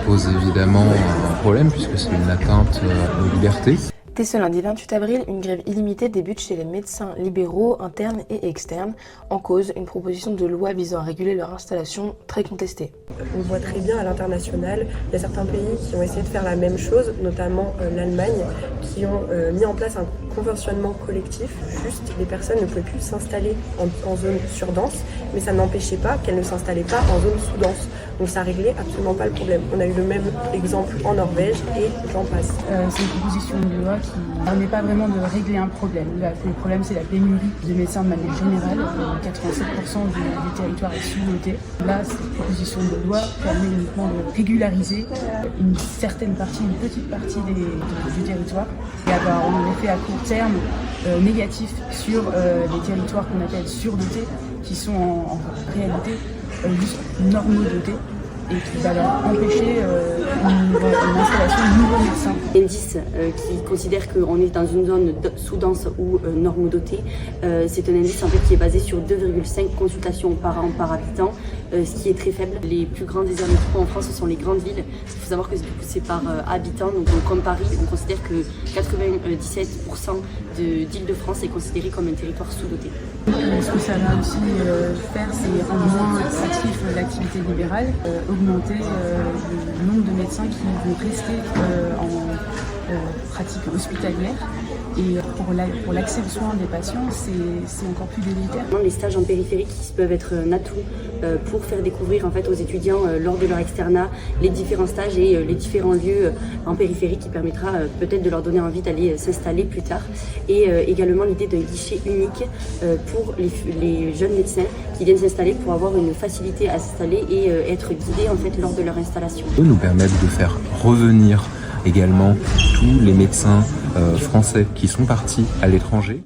pose évidemment un problème puisque c'est une atteinte aux libertés. Dès ce lundi 28 avril, une grève illimitée débute chez les médecins libéraux, internes et externes. En cause, une proposition de loi visant à réguler leur installation très contestée. On voit très bien à l'international, il y a certains pays qui ont essayé de faire la même chose, notamment l'Allemagne, qui ont mis en place un conventionnement collectif. Juste, les personnes ne pouvaient plus s'installer en zone surdense, mais ça n'empêchait pas qu'elles ne s'installaient pas en zone sous-dense. Donc ça réglait absolument pas le problème. On a eu le même exemple en Norvège et j'en passe. C'est une proposition de loi qui ne permet pas vraiment de régler un problème. Le problème, c'est la pénurie de médecins de manière générale. 87% du territoire est sous-doté. Là, cette proposition de loi permet uniquement de régulariser une certaine partie, une petite partie du territoire et avoir un effet à court terme négatif sur les territoires qu'on appelle surdotés, qui sont en réalité juste normodotés, et qui va leur empêcher une installation de nouveaux médecins. L'indice qui considère qu'on est dans une zone sous-dense ou normodotée, c'est un indice en fait, qui est basé sur 2,5 consultations par an par habitant, ce qui est très faible. Les plus grands déserts médicaux en France sont les grandes villes. Il faut savoir que c'est par habitant, donc comme Paris, on considère que 97% d'Île-de-France est considéré comme un territoire sous-doté. Ce que ça va aussi faire, c'est rendre moins attractif l'activité libérale, augmenter le nombre de médecins qui vont rester en pratique hospitalière. Et pour l'accès aux soins des patients, c'est encore plus délétère. Les stages en périphérie qui peuvent être un atout pour faire découvrir en fait, aux étudiants lors de leur externat les différents stages et les différents lieux en périphérie qui permettra peut-être de leur donner envie d'aller s'installer plus tard. Et également l'idée d'un guichet unique pour les jeunes médecins qui viennent s'installer pour avoir une facilité à s'installer et être guidés en fait, lors de leur installation. Nous permettent de faire revenir également tous les médecins français qui sont partis à l'étranger.